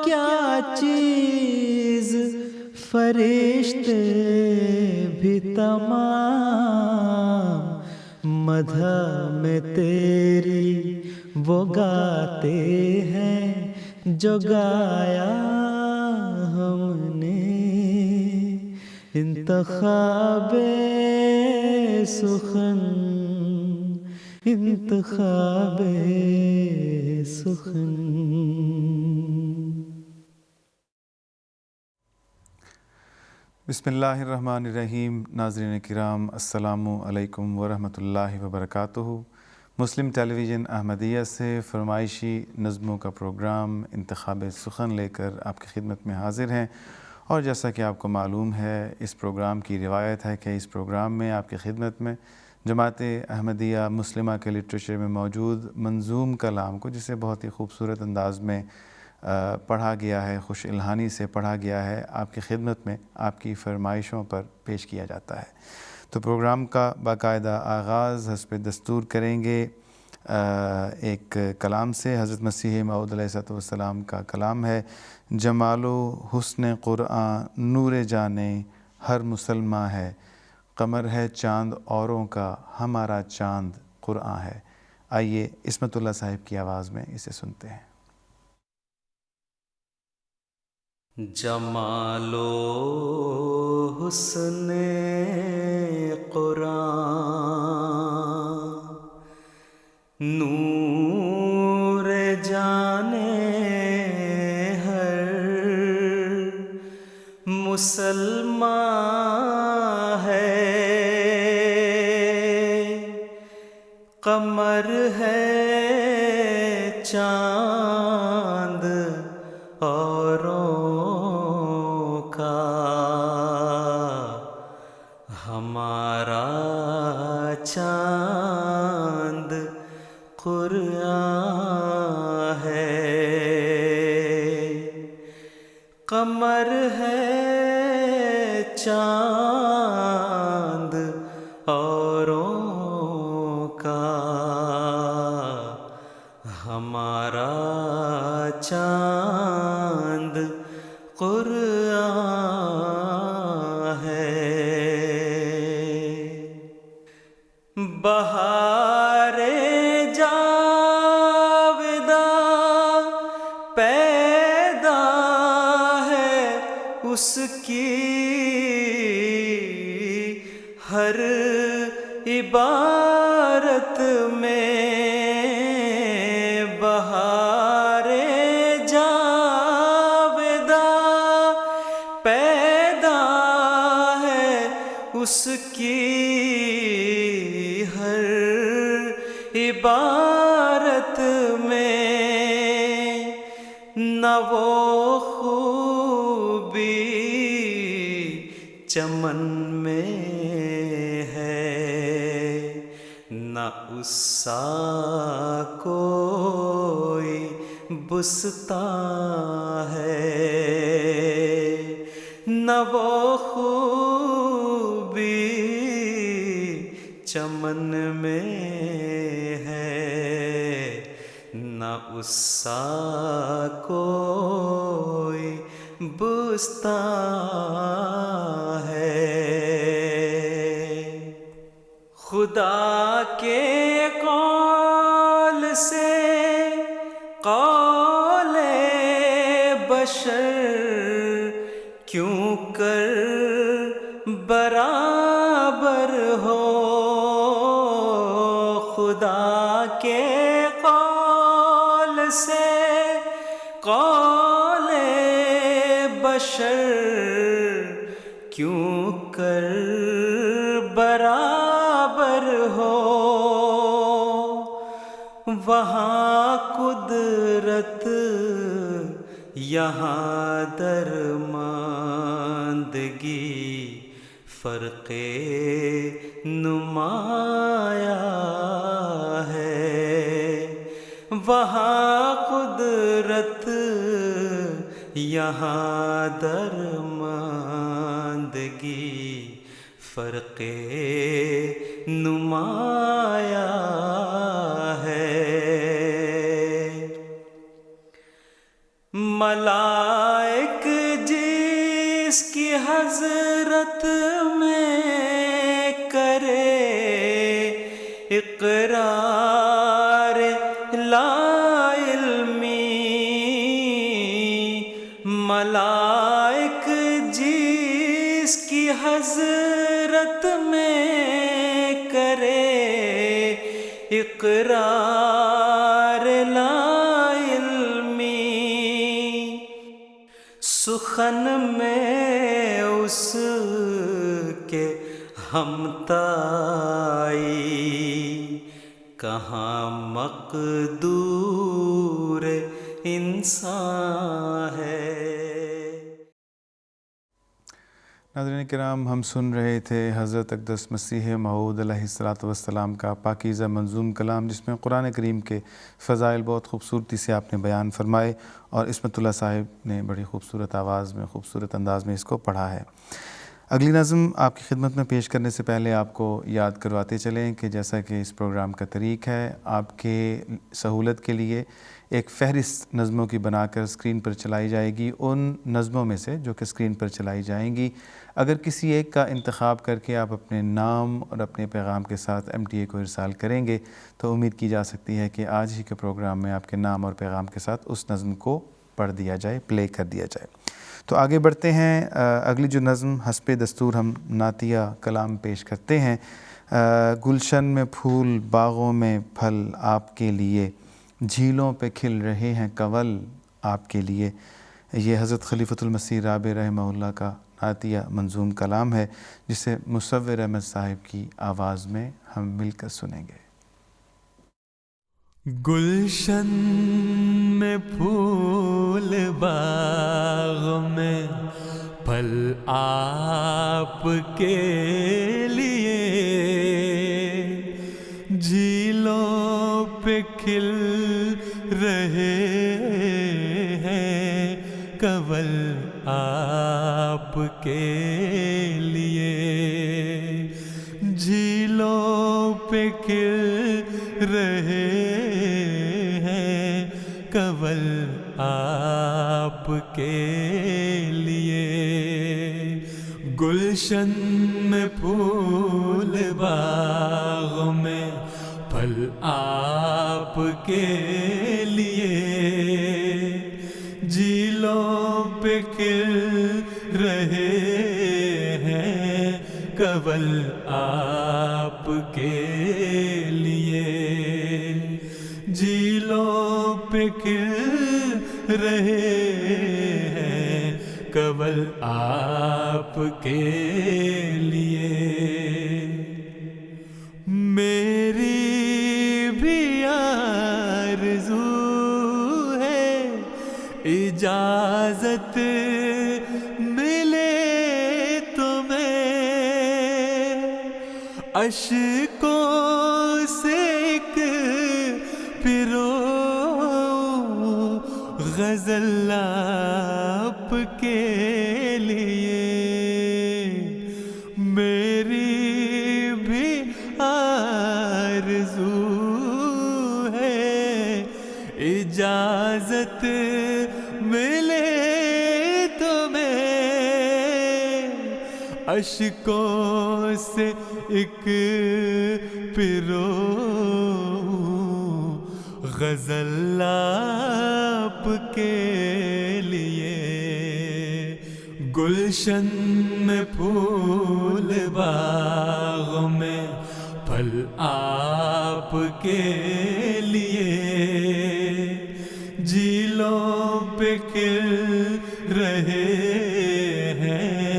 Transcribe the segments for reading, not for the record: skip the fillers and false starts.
کیا چیز فرشتے بھی تمام مدح میں تیری وہ گاتے ہیں جو گایا ہم نے انتخاب سخن انتخاب سخن۔ بسم اللہ الرحمن الرحیم۔ ناظرین کرام السلام علیکم ورحمۃ اللہ وبرکاتہ۔ مسلم ٹیلی ویژن احمدیہ سے فرمائشی نظموں کا پروگرام انتخاب سخن لے کر آپ کی خدمت میں حاضر ہیں، اور جیسا کہ آپ کو معلوم ہے اس پروگرام کی روایت ہے کہ اس پروگرام میں آپ کی خدمت میں جماعت احمدیہ مسلمہ کے لٹریچر میں موجود منظوم کلام کو، جسے بہت ہی خوبصورت انداز میں پڑھا گیا ہے، خوش الہانی سے پڑھا گیا ہے، آپ کی خدمت میں آپ کی فرمائشوں پر پیش کیا جاتا ہے۔ تو پروگرام کا باقاعدہ آغاز حسب دستور کریں گے ایک کلام سے۔ حضرت مسیح موعود علیہ السلام کا کلام ہے۔ جمال و حسن قرآن نور جانے ہر مسلمان ہے، قمر ہے چاند اوروں کا ہمارا چاند قرآن ہے۔ آئیے عصمت اللہ صاحب کی آواز میں اسے سنتے ہیں۔ جمال و حسن قرآن نور جانے ہر مسلمان ہے، قمر ہے چاند اوروں کا ہمارا چاند قرآن ہے، قمر ہے چاند اوروں کا ہمارا چاند قرآن ہے۔ بہار جاوداں پیدا ہے اس کی ہر عبارت میں، بہار جاوداں پیدا ہے اس کی ہر عبارت میں، نہ وہ خوبی چمن میں ہے، نہ اس سا کوئی بستاں ہے، نہ وہ خوبی چمن میں ہے، نہ اس سا کوئی بستاں ہے۔ خدا کے قول سے قول بشر کیوں کر برابر ہو، خدا کے قول سے قول بشر کیوں کر برابر ہو، وہاں قدرت یہاں درماندگی فرق نمایاں ہے، وہاں قدرت یہاں درماندگی فرق نمایاں ہے۔ ملائک جس کی حضرت میں کرے اقرار لا علمی، ملائک جس کی حضرت میں کرے اقرار لا علمی، سخن میں اس کے ہمتائی کہاں مقدور انسان ہے۔ ناظرین کرام، ہم سن رہے تھے حضرت اقدس مسیح موعود علیہ السلام کا پاکیزہ منظوم کلام، جس میں قرآن کریم کے فضائل بہت خوبصورتی سے آپ نے بیان فرمائے، اور عصمت اللہ صاحب نے بڑی خوبصورت آواز میں، خوبصورت انداز میں اس کو پڑھا ہے۔ اگلی نظم آپ کی خدمت میں پیش کرنے سے پہلے آپ کو یاد کرواتے چلیں کہ جیسا کہ اس پروگرام کا طریق ہے، آپ کے سہولت کے لیے ایک فہرست نظموں کی بنا کر اسکرین پر چلائی جائے گی۔ ان نظموں میں سے جو کہ اسکرین پر چلائی جائیں گی، اگر کسی ایک کا انتخاب کر کے آپ اپنے نام اور اپنے پیغام کے ساتھ MTA کو ارسال کریں گے تو امید کی جا سکتی ہے کہ آج ہی کے پروگرام میں آپ کے نام اور پیغام کے ساتھ اس نظم کو پڑھ دیا جائے، پلے کر دیا جائے۔ تو آگے بڑھتے ہیں۔ اگلی جو نظم حسب دستور ہم نعتیہ کلام پیش کرتے ہیں، گلشن میں پھول باغوں میں پھل آپ کے لیے، جھیلوں پہ کھل رہے ہیں کنول آپ کے لیے۔ یہ حضرت خلیفۃ المسیح رابع رحمہ اللہ کا نعتیہ منظوم کلام ہے، جسے مصور احمد صاحب کی آواز میں ہم مل کر سنیں گے۔ گلشن میں پھول باغ میں پھل آپ کے لیے، جھیلوں پہ کھل رہے ہیں کنول آپ کے لیے، جھیلوں پہ کھل رہے کنول آپ کے لیے، گلشن میں پھول باغ میں پھل آپ کے لیے، جھیلوں پہ کھل رہے ہیں کنول آپ کے لیے، جھیلوں پہ کھل رہے ہیں کنول آپ کے لیے۔ میری بھی آرزو ہے اجازت ملے تمہیں، اشکوں سے ایک پرو غزل آپ کے لیے، میری بھی آرزو ہے اجازت ملے تمہیں، اشکوں سے ایک پرو غزل آپ کے لیے، گلشن میں پھول باغ میں پھل آپ کے لیے، جھیلوں پہ کھل رہے ہیں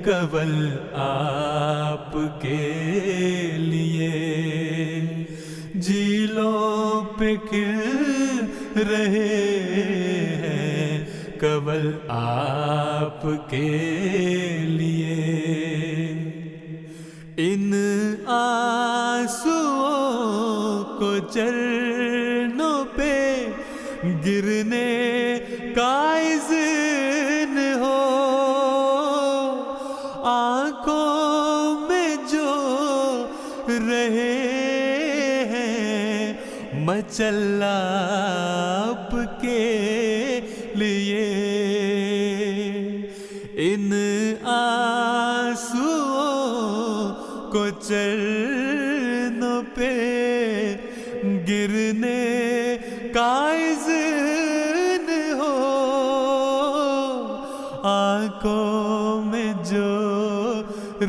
کنول آپ کے لیے، جھیلوں پہ کھل رہے ہیں کنول آپ کے لیے۔ ان آنسوؤں کو چرنوں پہ گرنے کا اذن ہو، آنکھوں میں جو رہے ہیں مچل آپ کے لیے ان آنسوؤں کو چرنوں پہ گرنے کا اذن ہو، آنکھوں میں جو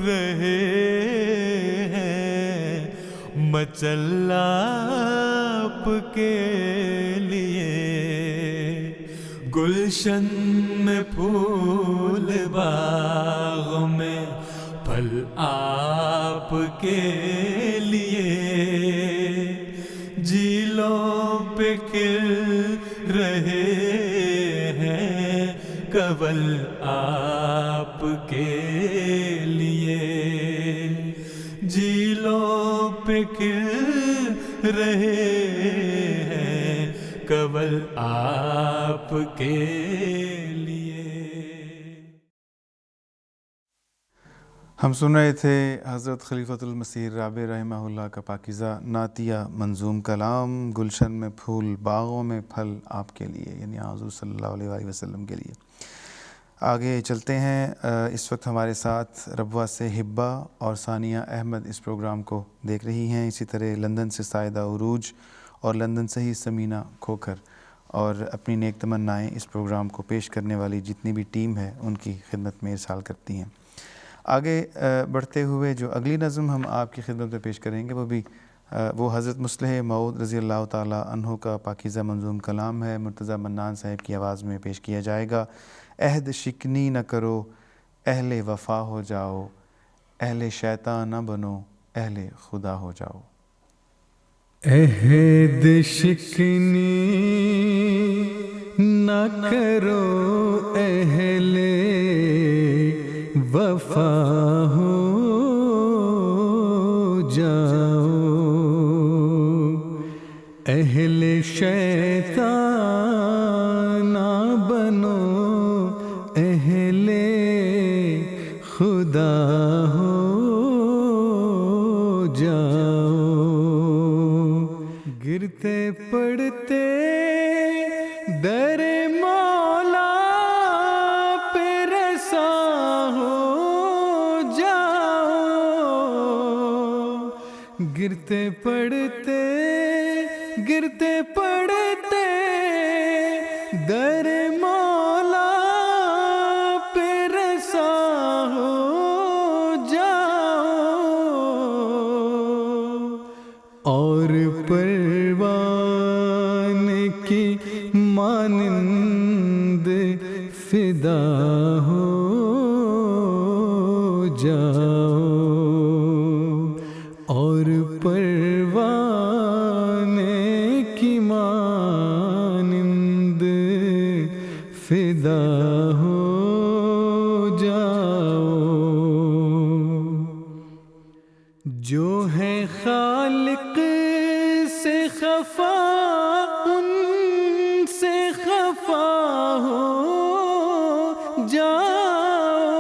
رہے ہیں مچل آپ کے لیے، گلشن میں پھول باغ میں پھل آپ کے لیے، جھیلوں پہ کھل رہے ہیں کنول آپ کے لیے، جھیلوں پہ کھل رہے ہیں کنول آپ کے لیے۔ ہم سن رہے تھے حضرت خلیفۃ المسیح رابع رحمہ اللہ کا پاکیزہ نعتیہ منظوم کلام، گلشن میں پھول باغوں میں پھل آپ کے لیے، یعنی حضور صلی اللہ علیہ وآلہ وسلم کے لیے۔ آگے چلتے ہیں۔ اس وقت ہمارے ساتھ ربوہ سے ہبہ اور ثانیہ احمد اس پروگرام کو دیکھ رہی ہیں، اسی طرح لندن سے سائدہ عروج اور لندن سے ہی سمینہ کھوکھر، اور اپنی نیک تمنائیں اس پروگرام کو پیش کرنے والی جتنی بھی ٹیم ہے ان کی خدمت میں ارسال کرتی ہیں۔ آگے بڑھتے ہوئے جو اگلی نظم ہم آپ کی خدمت میں پیش کریں گے وہ حضرت مصلح موعود رضی اللہ تعالیٰ عنہ کا پاکیزہ منظوم کلام ہے، مرتضیٰ منان صاحب کی آواز میں پیش کیا جائے گا۔ عہد شکنی نہ کرو اہل وفا ہو جاؤ، اہل شیطان نہ بنو اہل خدا ہو جاؤ۔ عہد شکنی نہ کرو اہل وفا ہو جاؤ، اہل شیطان نہ بنو اہل خدا ہو جاؤ، گرتے پڑتے در مولا پہ رسا ہو جاؤ، گرتے پڑتے در مولا پہ رسا ہو جاؤ، اور پروان کی مانند فدا ہو جاؤ، اور پروان کی مانند فدا ہو جاؤ، جو ہے خالق سے خفا ان سے خفا ہو جاؤ،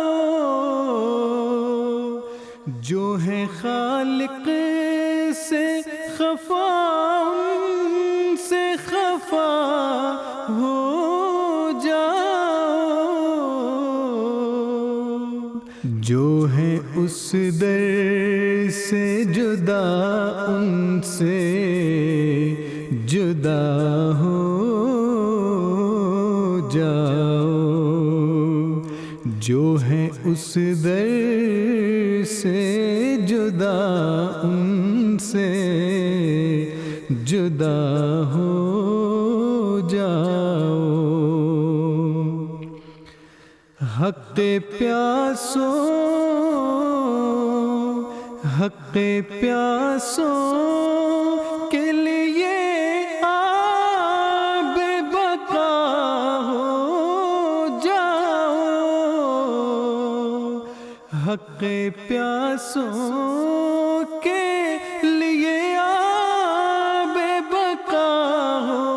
جو ہے خالق سے خفا ان سے خفا ہو جاؤ، جو ہے اس در سے جدا ان سے جدا ہو جاؤ، جو ہے اس در سے جدا ان سے جدا ہو جاؤ، حق پیاسوں کے لیے آب بقا ہو جاؤ، حق پیاسوں کے لیے آب بقا ہو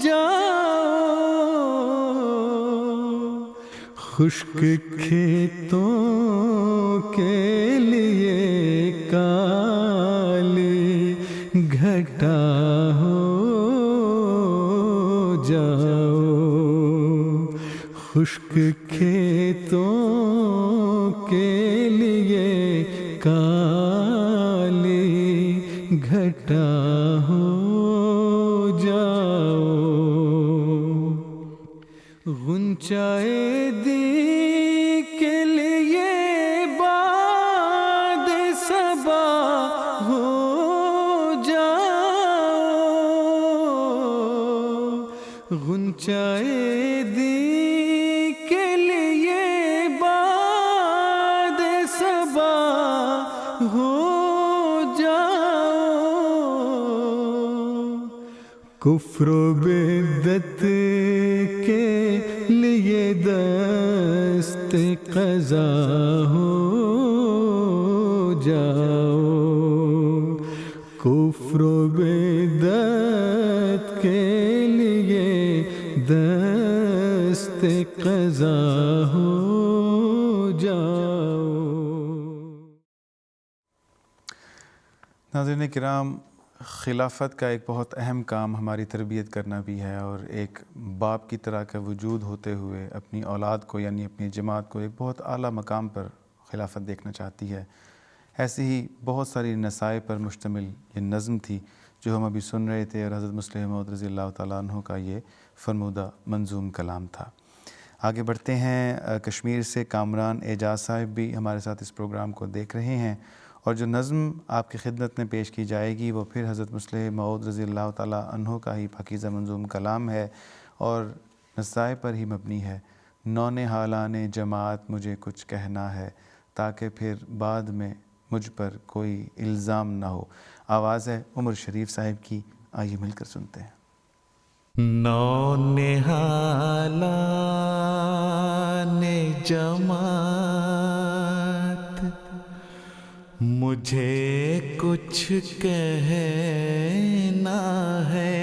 جاؤ، خشک کھیتوں کے لیے کالی گھٹا ہو جاؤ، جاؤ خشک کھیتوں کے لیے کالی گھٹا ہو جاؤ غنچۂ دی کے لیے باد صبا ہو جاؤ غنچۂ دی کے لیے باد صبا ہو کفر و بدعت کے لیے دست قضا ہو جاؤ کفر و بدعت کے لیے دست قضا ہو جاؤ۔ ناظرین کرام، خلافت کا ایک بہت اہم کام ہماری تربیت کرنا بھی ہے، اور ایک باپ کی طرح کا وجود ہوتے ہوئے اپنی اولاد کو یعنی اپنی جماعت کو ایک بہت اعلیٰ مقام پر خلافت دیکھنا چاہتی ہے۔ ایسی ہی بہت ساری نصائح پر مشتمل یہ نظم تھی جو ہم ابھی سن رہے تھے، اور حضرت مسلم موعود رضی اللہ تعالیٰ عنہ کا یہ فرمودہ منظوم کلام تھا۔ آگے بڑھتے ہیں، کشمیر سے کامران اعجاز صاحب بھی ہمارے ساتھ اس پروگرام کو دیکھ رہے ہیں، اور جو نظم آپ کی خدمت میں پیش کی جائے گی وہ پھر حضرت مسلم موعود رضی اللہ تعالیٰ عنہ کا ہی پاکیزہ منظوم کلام ہے، اور نصائح پر ہی مبنی ہے۔ نونہالان جماعت مجھے کچھ کہنا ہے، تاکہ پھر بعد میں مجھ پر کوئی الزام نہ ہو۔ آواز ہے عمر شریف صاحب کی، آئیے مل کر سنتے ہیں۔ نونہالان جماعت مجھے کچھ کہنا ہے،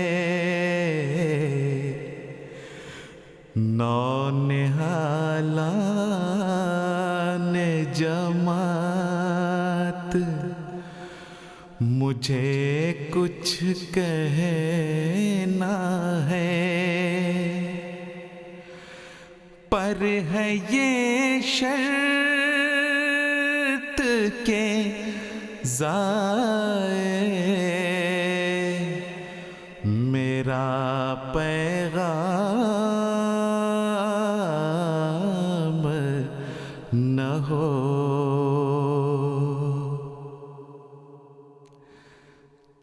نونہالان جماعت مجھے کچھ کہنا ہے، پر ہے یہ شرط کے ضائع میرا پیغام نہ ہو،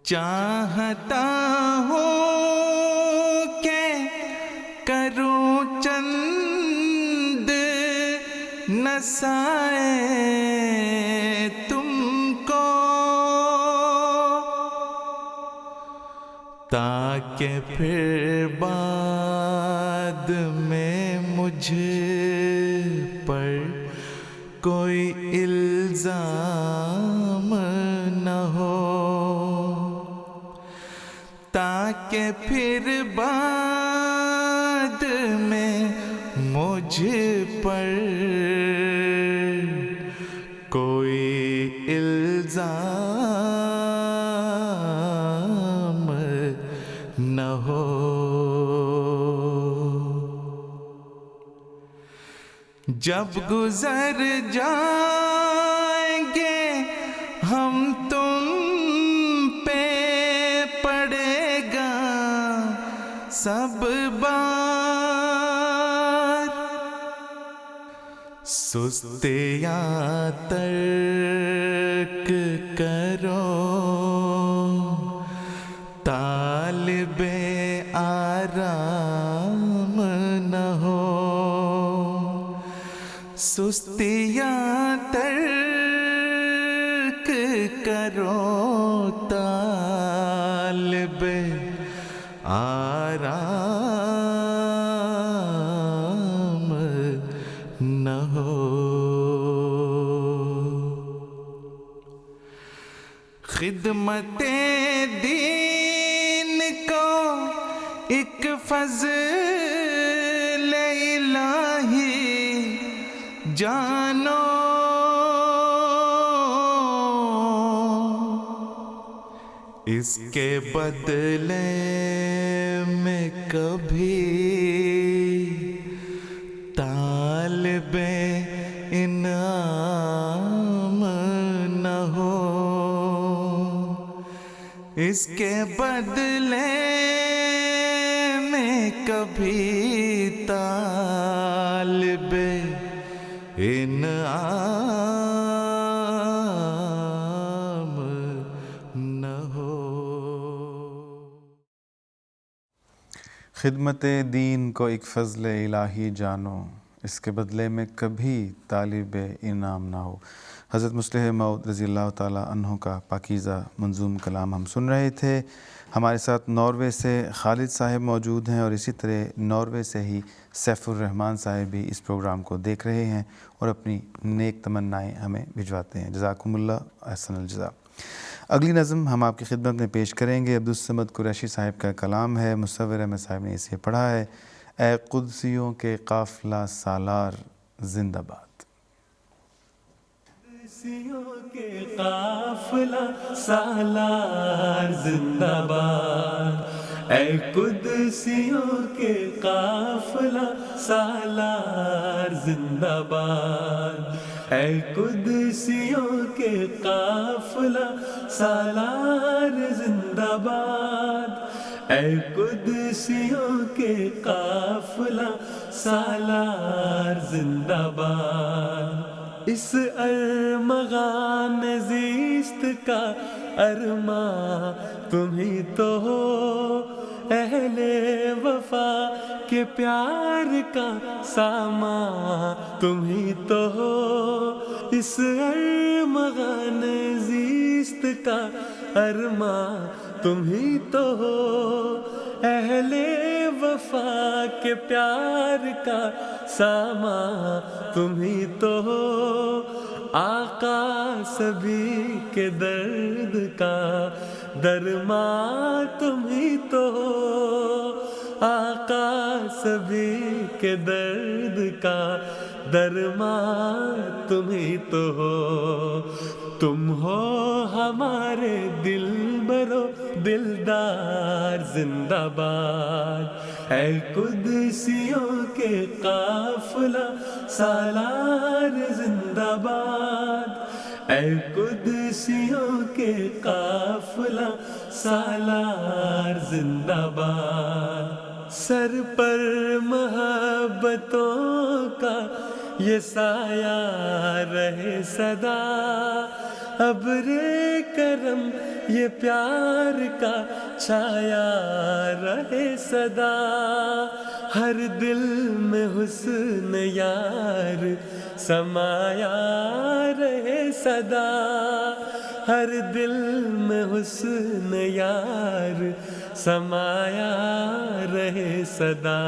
چاہتا ہوں کہ کروں چند نصائح تم کو، تاکہ پھر بعد میں مجھ پر کوئی الزام نہ ہو، تاکہ پھر بعد میں مجھ پر کوئی الزام نہ ہو۔ جب گزر جائیں گے ہم تم پہ پڑے گا سب بار، سستیاں ترک کرو طالب آرام نہ ہو، سستیاں ترک کرو طالب آرام نہ ہو۔ خدمت دین کو ایک فضل الہی جانو، اس کے بدلے میں کبھی اس کے بدلے میں کبھی طالب انعام نہ ہو۔ خدمت دین کو ایک فضل الہی جانو، اس کے بدلے میں کبھی طالب انعام نہ ہو۔ حضرت مصلح موعود رضی اللہ تعالیٰ عنہ کا پاکیزہ منظوم کلام ہم سن رہے تھے۔ ہمارے ساتھ ناروے سے خالد صاحب موجود ہیں، اور اسی طرح ناروے سے ہی سیف الرحمان صاحب بھی اس پروگرام کو دیکھ رہے ہیں اور اپنی نیک تمنائیں ہمیں بھجواتے ہیں۔ جزاکم اللہ احسن الجزا۔ اگلی نظم ہم آپ کی خدمت میں پیش کریں گے۔ عبدالصمد قریشی صاحب کا کلام ہے، مصور احمد صاحب نے اسے پڑھا ہے۔ اے قدسیوں کے قافلہ سالار زندہ باد۔ قدسیوں کے قافلہ سالار زندہ باد، اے قدسیوں کے قافلہ سالار زندہ باد، اے قدسیوں کے قافلہ سالار زندہ باد، اے قدسیوں کے قافلہ سالار زندہ باد۔ اس ارمغان زیست کا ارماں تم ہی تو ہو، اہل وفا کے پیار کا سامان تم ہی تو ہو۔ اس ارمغان زیست کا ارماں تم ہی تو ہو، اہل وفا کے پیار کا سامان تم ہی تو ہو۔ آقا سبھی کے درد کا درمان تم ہی تو ہو، آقا سبھی کے درد کا درمان تم ہی تو ہو۔ تم ہو ہمارے دل برو دلدار زندہ باد، اے قدسیوں کے قافلہ سالار زندہ باد، اے قدسیوں کے قافلہ سالار زندہ باد۔ سر پر محبتوں کا یہ سایہ رہے صدا، ابر کرم یہ پیار کا چھایا رہے صدا، ہر دل میں حسن یار سمایا رہے صدا، ہر دل میں حسن یار سمایا رہے صدا۔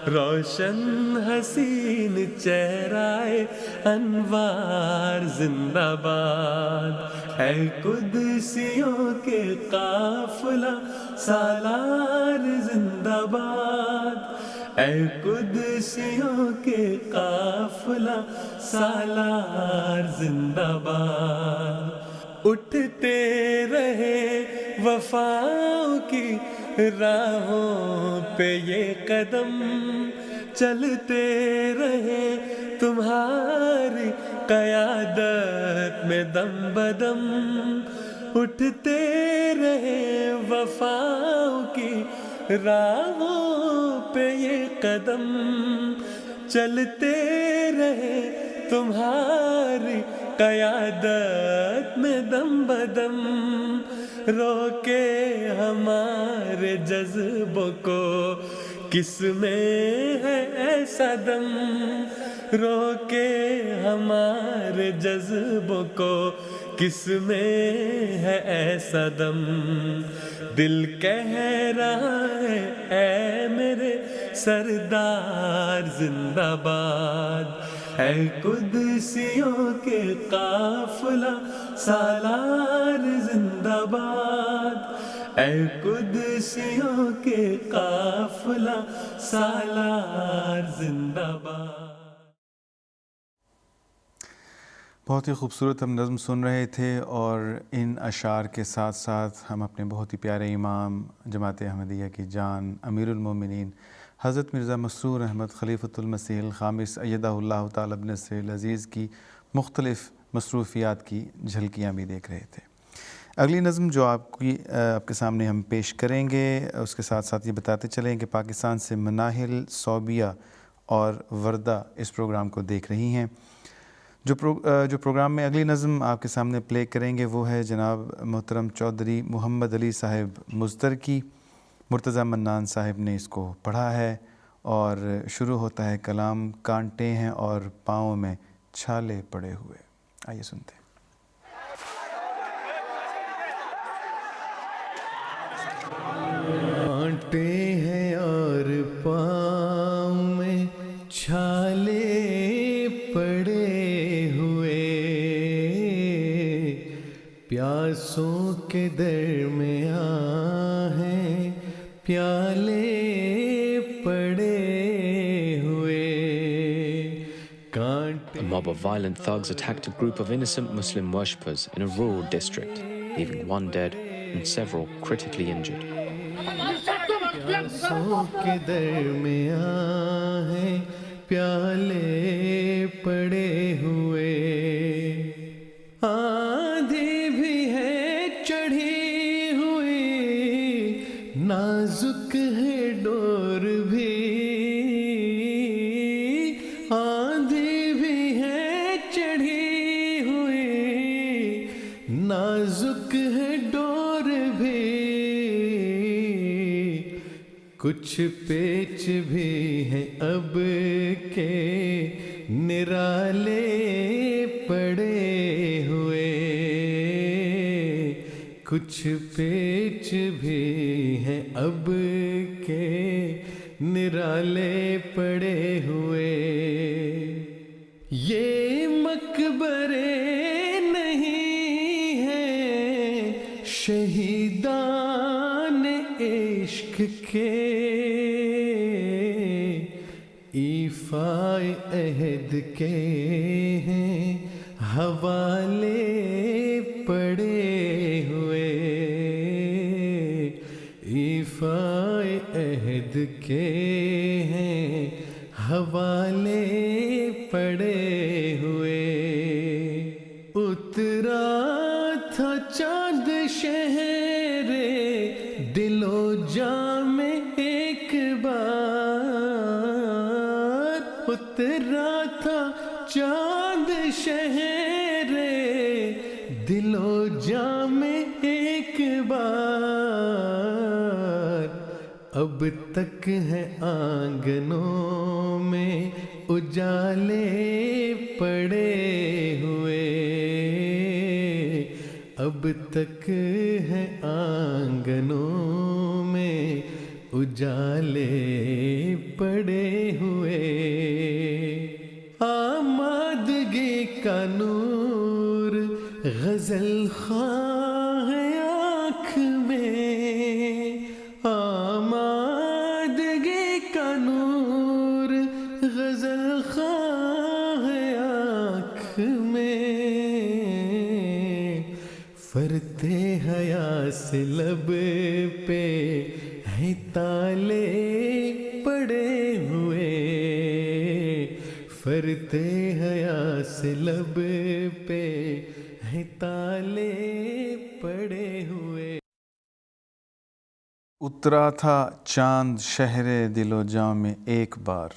روشن حسین چہرہ انوار زندہ باد، اے قدسیوں کے قافلہ سالار زندہ باد، اے قدسیوں کے قافلہ سالار زندہ باد۔ اٹھتے رہے وفاؤں کی راہوں پہ یہ قدم، چلتے رہے تمہاری قیادت میں دم بدم، اٹھتے رہے وفاؤں کی راہوں پہ یہ قدم، چلتے رہے تمہاری قیادت میں دم بدم، روکے ہمارے جذبوں کو کس میں ہے ایسا دم، روکے ہمارے جذبوں کو کس میں ہے ایسا دم، دل کہہ رہا ہے اے میرے سردار زندہ باد، اے قدسیوں کے قافلہ سالار زندہ باد، اے قدسیوں کے قافلہ سالار زندہ باد۔ بہت ہی خوبصورت ہم نظم سن رہے تھے، اور ان اشعار کے ساتھ ساتھ ہم اپنے بہت ہی پیارے امام جماعت احمدیہ کی جان امیر المومنین حضرت مرزا مسرور احمد خلیفۃ المسیح الخامس ایدہ اللہ تعالی بنصرہ العزیز کی مختلف مصروفیات کی جھلکیاں بھی دیکھ رہے تھے۔ اگلی نظم جو آپ کے سامنے ہم پیش کریں گے، اس کے ساتھ ساتھ یہ بتاتے چلیں کہ پاکستان سے مناہل، صوبیہ اور وردہ اس پروگرام کو دیکھ رہی ہیں۔ جو پروگرام میں اگلی نظم آپ کے سامنے پلے کریں گے وہ ہے جناب محترم چودھری محمد علی صاحب مزدر کی۔ مرتضیٰ منان صاحب نے اس کو پڑھا ہے اور شروع ہوتا ہے کلام کانٹے ہیں اور پاؤں میں چھالے پڑے ہوئے۔ آئیے سنتے ہیں۔ کانٹے ہیں اور پاؤں میں چھالے پڑے ہوئے، پیاسوں کے درمیان ہیں پیالے پڑے ہوئے۔ A mob of violent thugs attacked a group of innocent Muslim worshippers in a rural district, leaving one dead and several critically injured. پیاسوں کے درمیان ہیں پیالے پڑے ہوئے، آندھی بھی ہے چڑھی ہوئی، نازک ہے ڈور بھی، آندھی بھی ہے چڑھی ہوئی، نازک ہے ڈور بھی، کچھ پیچ بھی ہیں اب کے نرالے پڑے ہوئے، کچھ پیچ بھی ہیں اب کے نرالے پڑے ہوئے۔ یہ مقبرے نہیں ہیں شہیدان عشق کے، ایفائے عہد کے ہیں حوالے پڑے ہوئے، ایفائے عہد کے ہیں حوالے پڑے ہوئے۔ اترا تھا چاند شہر دل و جاں میں ایک بار، اترا تھا چاند شہر دل و جاں میں ایک بار، اب تک ہے آنگنوں میں اجالے پڑے ہوئے، اب تک ہے آنگنوں میں اجالے پڑے ہوئے۔ آمادگی کا نور غزل خواہ ہے آنکھ میں، آمادگی کا نور غزل خواہ ہے آنکھ میں، فرتے حیا سے لب پہ ہیں تالے پڑے ہوئے، فرتے حیا سے لب پہ ہیں تالے پڑے ہوئے۔ اترا تھا چاند شہر دل و جاں میں ایک بار،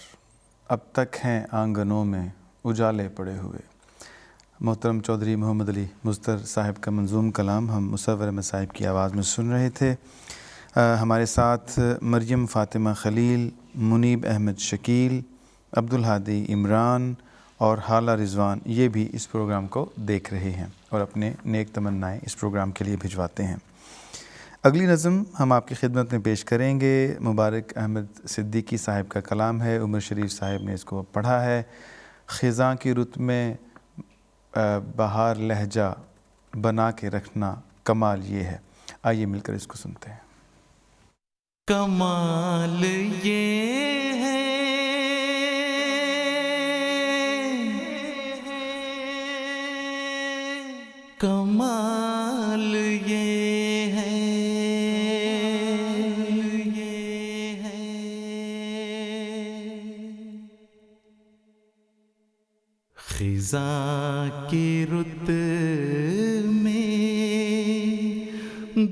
اب تک ہیں آنگنوں میں اجالے پڑے ہوئے۔ محترم چودھری محمد علی مزدر صاحب کا منظوم کلام ہم مصور احمد صاحب کی آواز میں سن رہے تھے۔ ہمارے ساتھ مریم فاطمہ خلیل، منیب احمد شکیل، عبدالہادی عمران اور حالہ رضوان یہ بھی اس پروگرام کو دیکھ رہے ہیں اور اپنے نیک تمنائیں اس پروگرام کے لیے بھجواتے ہیں۔ اگلی نظم ہم آپ کی خدمت میں پیش کریں گے، مبارک احمد صدیقی صاحب کا کلام ہے، عمر شریف صاحب نے اس کو پڑھا ہے۔ خزاں کی رت میں بہار لہجہ بنا کے رکھنا کمال یہ ہے۔ آئیے مل کر اس کو سنتے ہیں۔ کمال یہ ہے کمال یہ ہے خزاں کی رت میں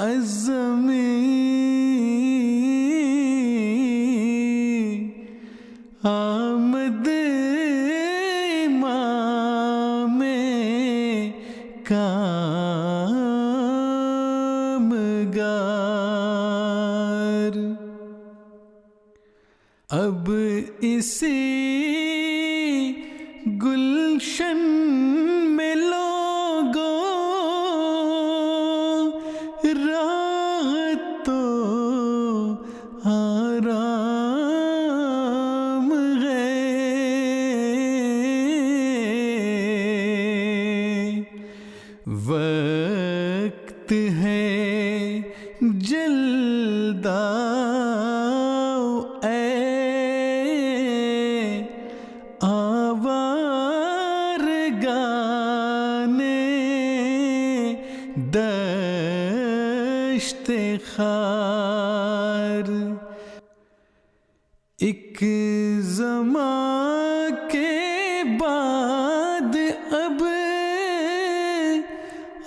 عظمی آمد امام کامگار اب اسی گلشن میں لوگوں راہ تو آرام ہے وقت ہے جلد آؤ اے دشت خار ایک زمان کے بعد اب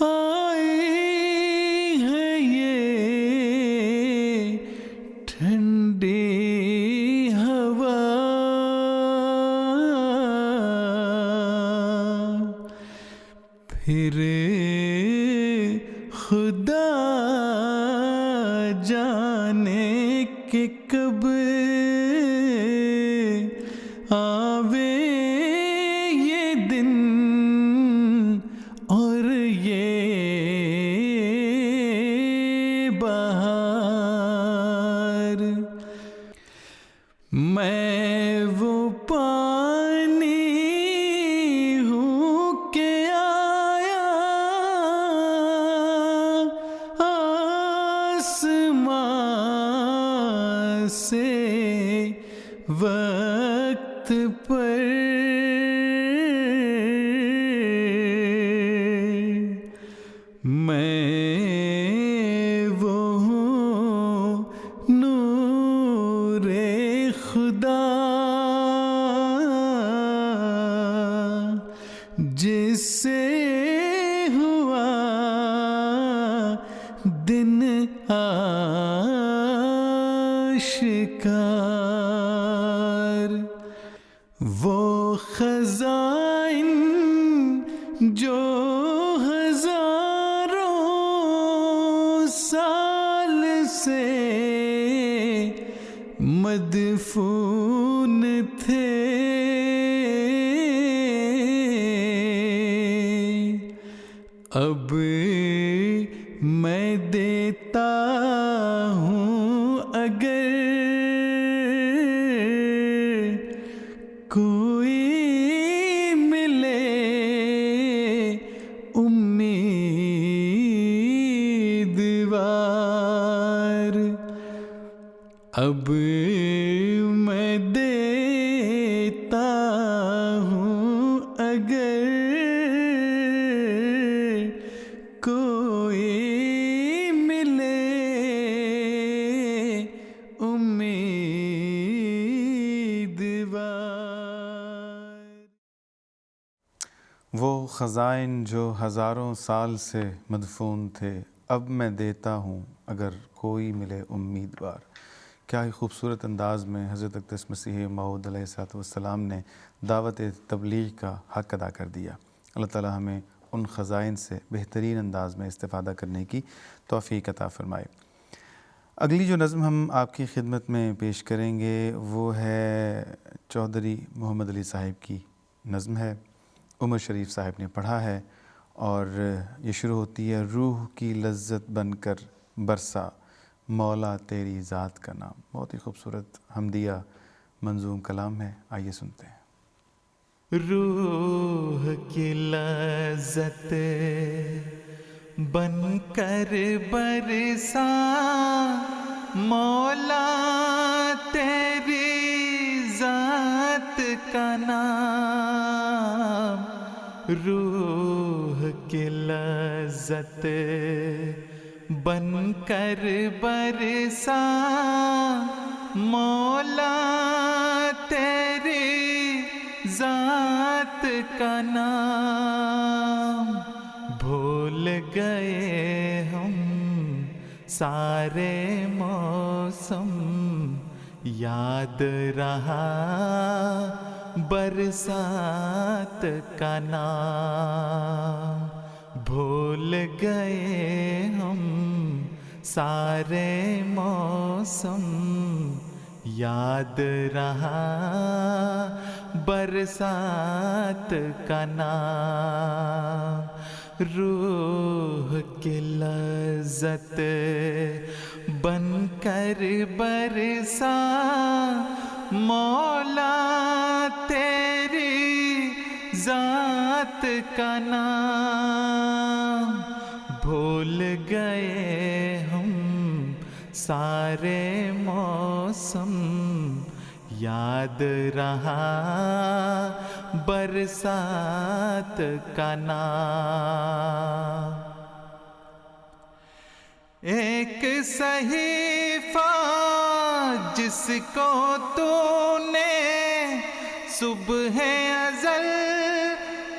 آئی ہے یہ ٹھنڈی ہوا پھر خدا جانے کہ کب آوے یہ دن اور یہ بہار میں وہ پانی ہوں کہ سے وقت پر میں وہ ہوں نور خدا جس سے ہوا دن آشکار وہ خزائن جو ہزاروں سال سے مدفون تھے اب میں دیتا ہوں اگر کوئی ملے امیدوار اب میں دیتا ہوں اگر کوئی ملے امیدوار وہ خزائن جو ہزاروں سال سے مدفون تھے اب میں دیتا ہوں اگر کوئی ملے امیدوار. کیا ہی خوبصورت انداز میں حضرت اقدس مسیح موعود علیہ الصلوۃ والسلام نے دعوت تبلیغ کا حق ادا کر دیا. اللہ تعالی ہمیں ان خزائن سے بہترین انداز میں استفادہ کرنے کی توفیق عطا فرمائے. اگلی جو نظم ہم آپ کی خدمت میں پیش کریں گے وہ ہے چودھری محمد علی صاحب کی نظم ہے. عمر شریف صاحب نے پڑھا ہے اور یہ شروع ہوتی ہے روح کی لذت بن کر برسا مولا تیری ذات کا نام. بہت ہی خوبصورت حمدیہ منظوم کلام ہے. آئیے سنتے ہیں. روح کی لذت بن کر برسا مولا تیری ذات کا نام. روح کی لذت بن کر برسا مولا تیری ذات کا نام. بھول گئے ہم سارے موسم یاد رہا برسات کا نام، بھول گئے ہم سارے موسم یاد رہا برسات کا نام، روح کی لذت بن کر برسا مولا تیری ذات کا نام، بھول گئے ہم سارے موسم یاد رہا برسات کا نام، ایک صحیفہ جس کو تو نے صبح ازل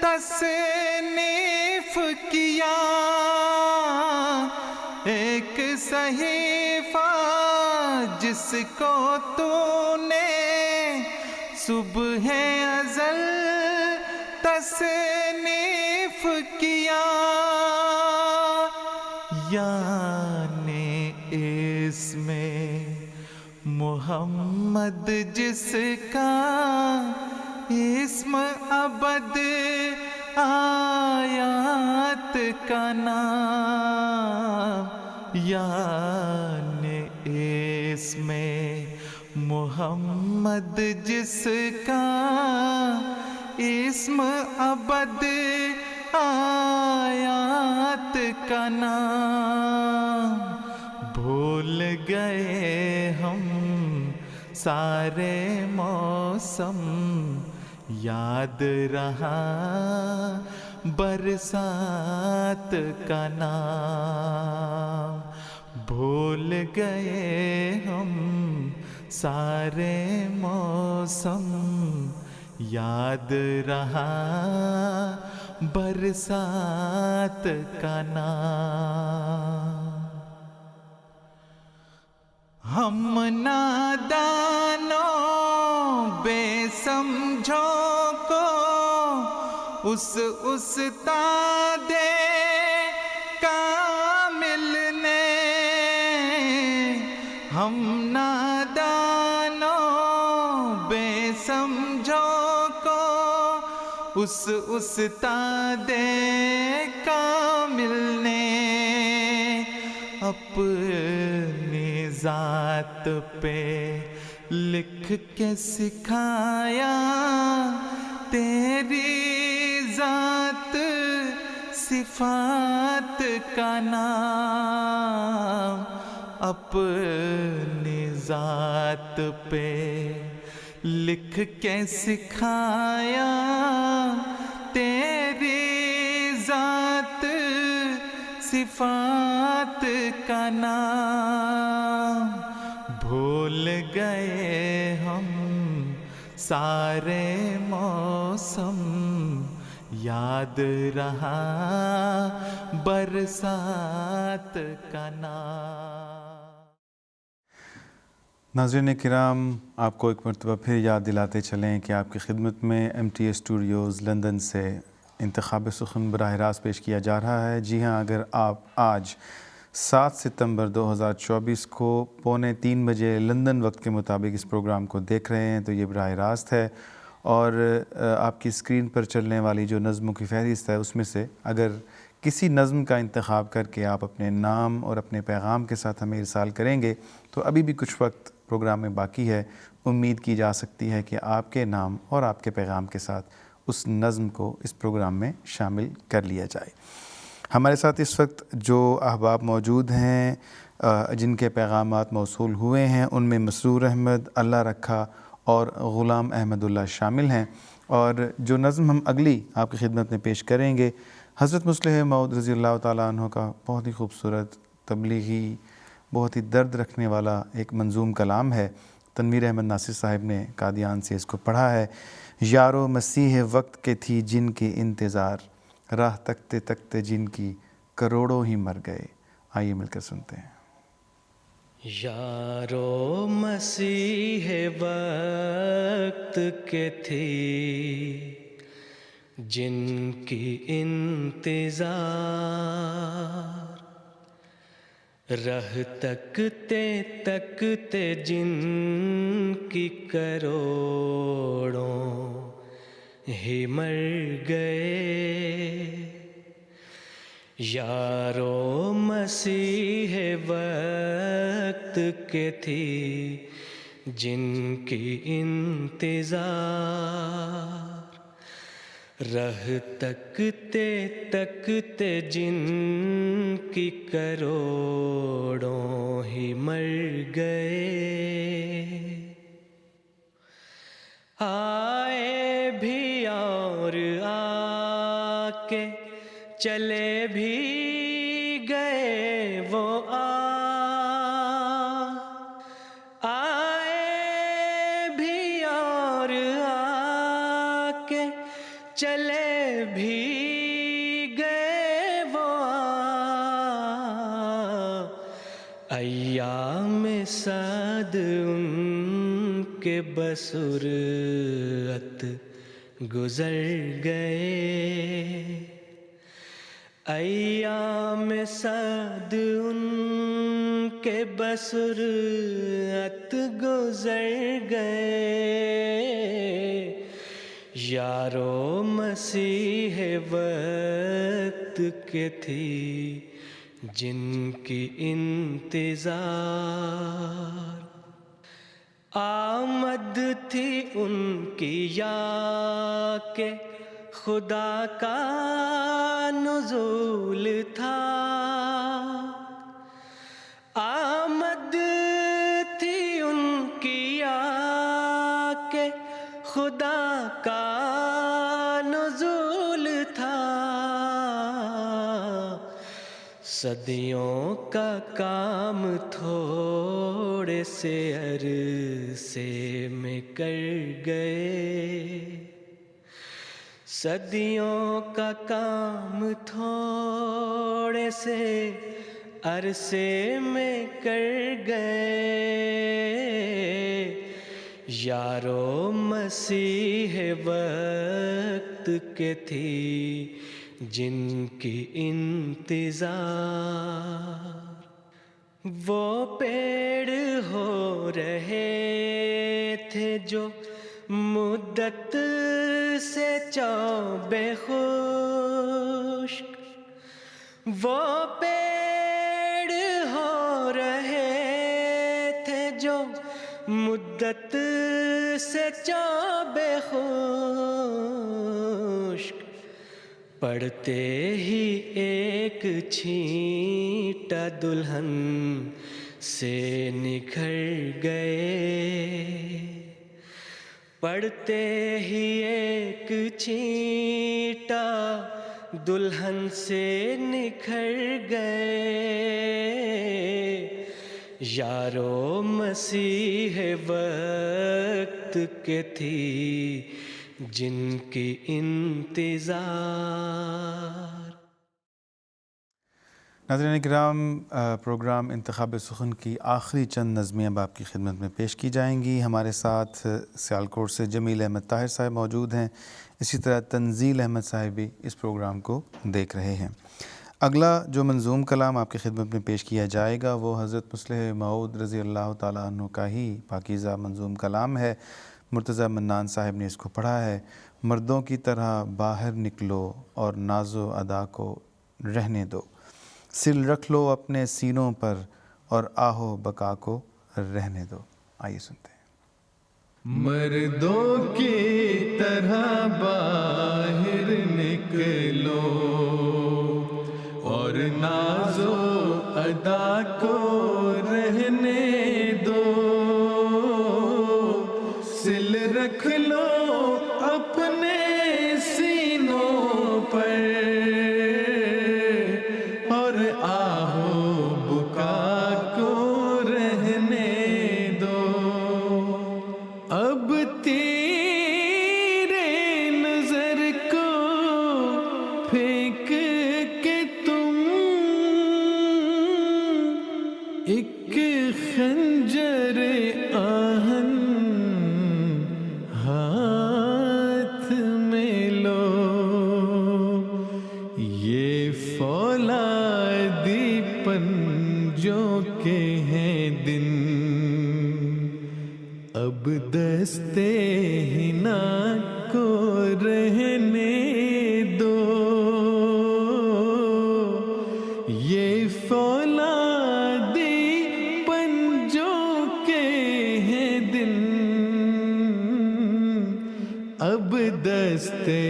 تصنیف کیا، ایک صحیفہ جس کو تو نے صبح ازل تصنیف کیا، یعنی اس میں محمد جس کا اسم ابد آیات کا نام، یعنی اس میں محمد جس کا اسم ابد آیات کا نام، بھول گئے ہم سارے موسم یاد رہا برسات کا نام، بھول گئے ہم سارے موسم یاد رہا برسات کا نام، ہم نادانوں بے سمجھوں کو اس استاد کامل نے، ہم نادانوں بے سمجھوں کو اس استاد کامل نے اپنی ذات پہ لکھ کے سکھایا، تیری ذات صفات کا نام، اپنی ذات پہ لکھ کے سکھایا، تیری ذات صفات کا نام، بھول گئے ہم سارے موسم یاد رہا برسات کا نام۔ ناظرین کرام، آپ کو ایک مرتبہ پھر یاد دلاتے چلیں کہ آپ کی خدمت میں MTA اسٹوڈیوز لندن سے انتخاب سخن براہ راست پیش کیا جا رہا ہے۔ جی ہاں، اگر آپ آج 7 ستمبر 2024 کو 2:45 بجے لندن وقت کے مطابق اس پروگرام کو دیکھ رہے ہیں تو یہ براہ راست ہے، اور آپ کی اسکرین پر چلنے والی جو نظموں کی فہرست ہے اس میں سے اگر کسی نظم کا انتخاب کر کے آپ اپنے نام اور اپنے پیغام کے ساتھ ہمیں ارسال کریں گے تو ابھی بھی کچھ وقت پروگرام میں باقی ہے، امید کی جا سکتی ہے کہ آپ کے نام اور آپ کے پیغام کے ساتھ اس نظم کو اس پروگرام میں شامل کر لیا جائے۔ ہمارے ساتھ اس وقت جو احباب موجود ہیں جن کے پیغامات موصول ہوئے ہیں ان میں مسرور احمد، اللہ رکھا اور غلام احمد اللہ شامل ہیں، اور جو نظم ہم اگلی آپ کی خدمت میں پیش کریں گے حضرت مصلح موعود رضی اللہ تعالیٰ عنہ کا بہت ہی خوبصورت تبلیغی، بہت ہی درد رکھنے والا ایک منظوم کلام ہے۔ تنویر احمد ناصر صاحب نے قادیان سے اس کو پڑھا ہے۔ یارو مسیح وقت کے تھی جن کے انتظار، راہ تکتے تکتے جن کی کروڑوں ہی مر گئے۔ آئیے مل کر سنتے ہیں۔ یارو مسیح وقت کے تھی جن کی انتظار، رہ تکتے تکتے جن کی کروڑوں ہی مر گئے، یارو مسیح وقت کے تھی جن کی انتظار، رہ تکتے تکتے جن کی کروڑوں ہی مر گئے، آئے بھی اور آ کے چلے بھی گئے وہ آئے بھی اور آ کے چلے بھی گئے وہ ایام سعد ان کے بصورت گزر گئے، ایام سعد ان کے بصورت گزر گئے، یارو مسیح وقت کے تھی جن کی انتظار، آمد تھی ان کی یا کہ خدا کا نزول تھا، آمد تھی ان کی یا کہ خدا کا نزول تھا، صدیوں کا کام تھوڑے سے عرصے میں کر گئے، صدیوں کا کام تھوڑے سے عرصے میں کر گئے، یارو مسیح وقت کے تھی جن کی انتظار، وہ پیڑ ہو رہے تھے جو مدت سے چوبے خشک، وہ پیڑ ہو رہے تھے جو مدت سے چوبے خشک، پڑتے ہی ایک چھینٹا دلہن سے نکھر گئے، پڑتے ہی ایک چھینٹا دلہن سے نکھر گئے، یارو مسیح وقت کے تھی جن کی انتظار۔ ناظرین کرام، پروگرام انتخاب سخن کی آخری چند نظمیں اب آپ کی خدمت میں پیش کی جائیں گی۔ ہمارے ساتھ سیالکوٹ سے جمیل احمد طاہر صاحب موجود ہیں، اسی طرح تنزیل احمد صاحب بھی اس پروگرام کو دیکھ رہے ہیں۔ اگلا جو منظوم کلام آپ کی خدمت میں پیش کیا جائے گا وہ حضرت مصلح موعود رضی اللہ تعالیٰ عنہ کا ہی پاکیزہ منظوم کلام ہے۔ مرتضیٰ منان صاحب نے اس کو پڑھا ہے۔ مردوں کی طرح باہر نکلو اور ناز و ادا کو رہنے دو، سل رکھ لو اپنے سینوں پر اور آہو بقا کو رہنے دو۔ آئیے سنتے ہیں۔ مردوں کی طرح باہر نکلو اور ناز و ادا کو رہنے دو، سل رکھ لو اپنے سینوں پر اور آہو بکا کو رہنے دو، اب تیرے نظر کو پھینک کے تم ایک اب دستے ہنا کو رہنے دو، یہ فولادی پنجوں کے ہیں دن، اب دستے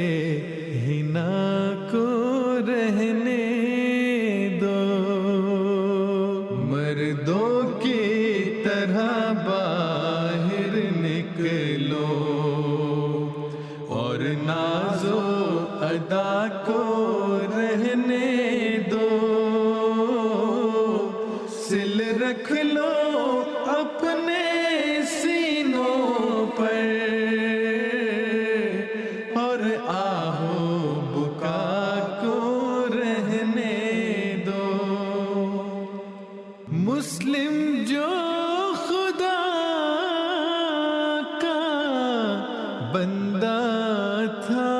ہنا کو رہنے دو، مردوں کی طرح باہر نکلو اور ناز و ادا کو رہنے دو، سل رکھ لو اپنے سینوں پر اور آہو بکا کو رہنے دو، مسلم جو خدا کا بندہ تھا،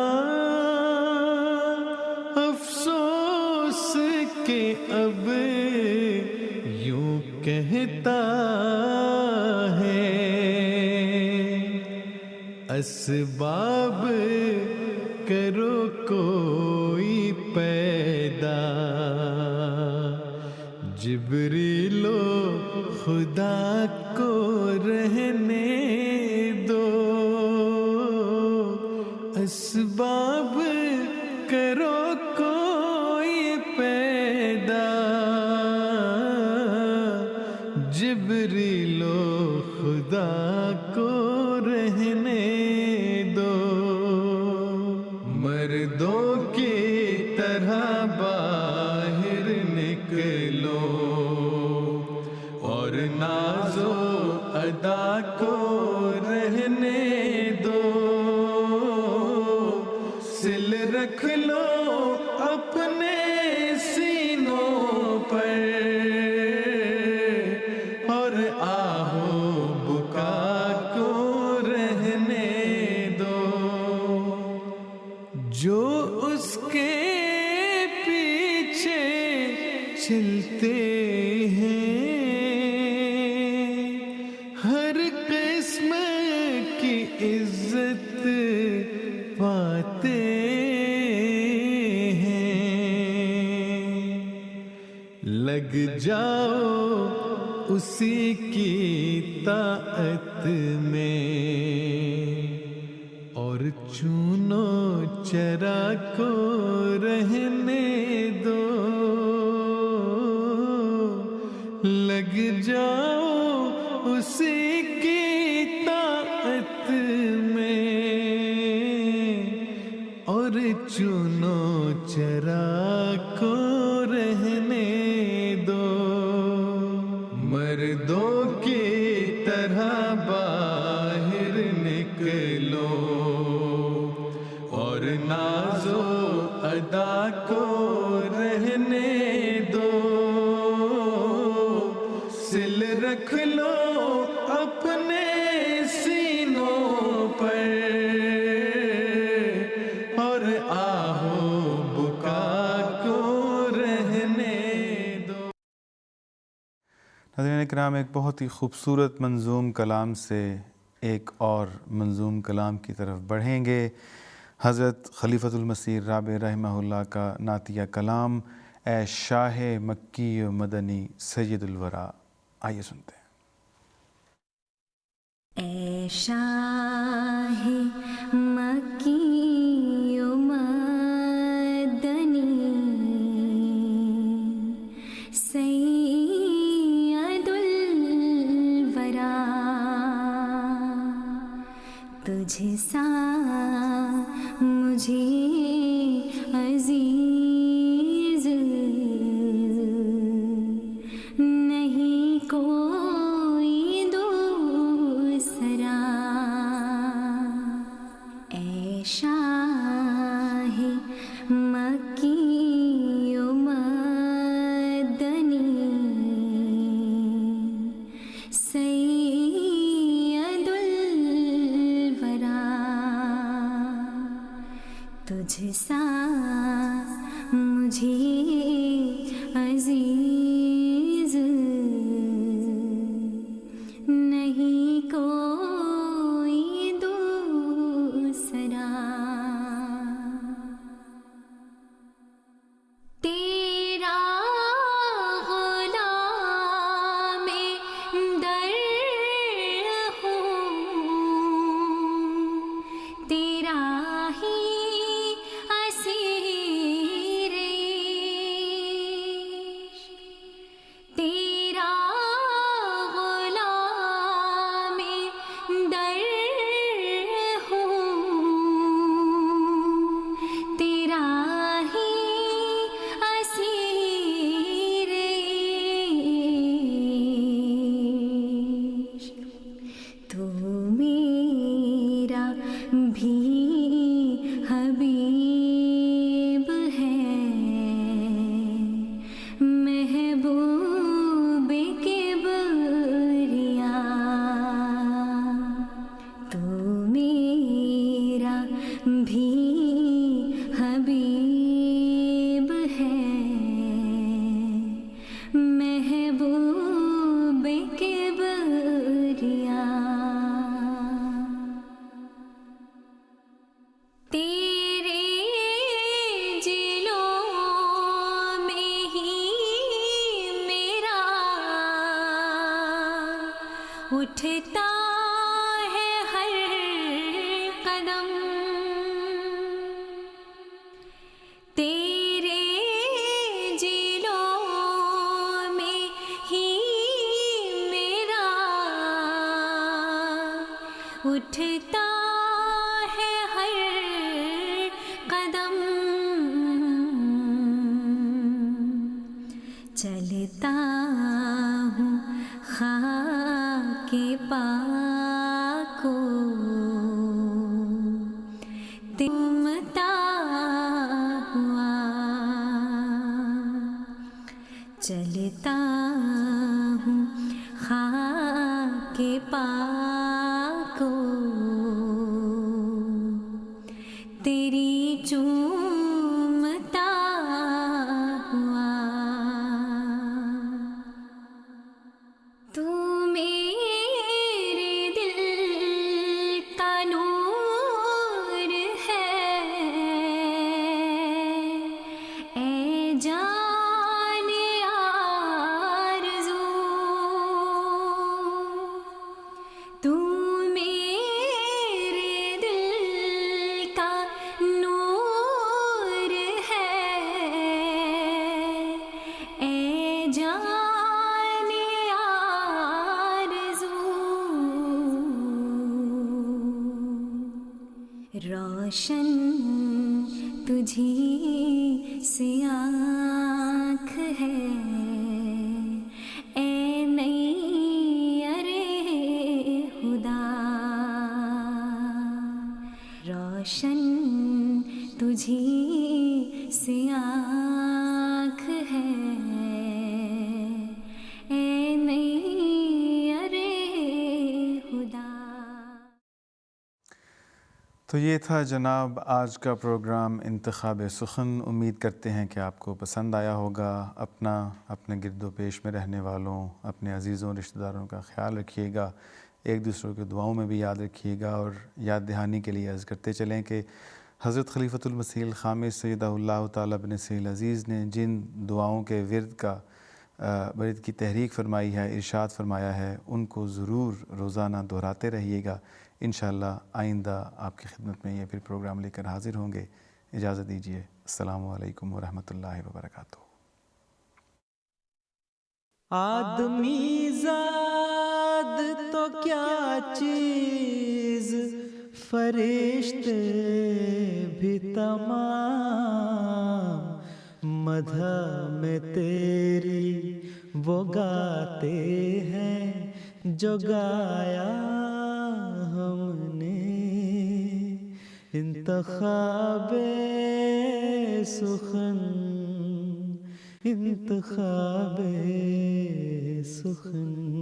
افسوس کہ اب یوں کہتا ہے، اسباب کرو کوئی پیدا، جبریل و خدا کو رہنے دو، اسباب کرو کوئی پیدا، جبریل و خدا کو رہنے دو، مردوں کی طرح باہر نکلو اور ناز و ادا کو رہنے دو، سل رکھ لو اپنے سینوں پر اور آہو بکا کو رہنے دو، جو اس کے پیچھے چلتے ہیں ہر قسم کی عزت پاتے ہیں، لگ جاؤ اسی کی طاعت میں اور چونو چرا کو رہنے دو، لگ جاؤ اسی کی طاعت میں اور چونو چرا کو رہنے دو، مردوں کی طرح باہر نکلو اور ناز و ادا کو رہنے دو، سل رکھ لو اپنے سینوں پر اور آہو بکا کو رہنے دو۔ ناظرین کرام، ایک بہت ہی خوبصورت منظوم کلام سے ایک اور منظوم کلام کی طرف بڑھیں گے۔ حضرت خلیفۃ المسیح رابع رحمہ اللہ کا نعتیہ کلام اے شاہ مکی و مدنی سید الورا، آئیے سنتے ہیں۔ اے شاہ مکی و مدنی سید الورا، تجھ سا مجھے عزیز نہیں کوئی دوسرا، اے شاہ مکی و مدنی سید الورا، تجھ سا مجھے عزیز نہیں کوئی اٹھتا ہے ہر قدم تیرے جلوں میں ہی میرا اٹھتا ہے ہر قدم چلتا ہوں خاک پاک کو تمتا ہوا چلتا ہوں خاک پاک کو تیری چومتا ہوا تو میرے دل کا نور ہے اے جان آرزو تو میرے دل کا نور ہے اے جان روشن تجھی سے آنکھ ہے اے نئی ارے خدا روشن تجھی سے آنکھ ہے اے نئی ارے خدا. تو یہ تھا جناب آج کا پروگرام انتخاب سخن. امید کرتے ہیں کہ آپ کو پسند آیا ہوگا. اپنے گرد و پیش میں رہنے والوں اپنے عزیزوں رشتہ داروں کا خیال رکھیے گا. ایک دوسروں کے دعاؤں میں بھی یاد رکھیے گا. اور یاد دہانی کے لیے عرض کرتے چلیں کہ حضرت خلیفۃ المسیح الخامس سیدہ اللہ تعالیٰ بن نصیر العزیز نے جن دعاؤں کے ورد کی تحریک فرمائی ہے، ارشاد فرمایا ہے، ان کو ضرور روزانہ دہراتے رہیے گا. انشاءاللہ آئندہ آپ کی خدمت میں یہ پھر پروگرام لے کر حاضر ہوں گے. اجازت دیجیے. السلام علیکم ورحمۃ اللہ وبرکاتہ. آدمی زاد تو کیا چیز، فرشتے بھی تمام، مدح میں تیری وہ گاتے ہیں جو گایا ہم نے. انتخاب سخن، انتخاب سخن.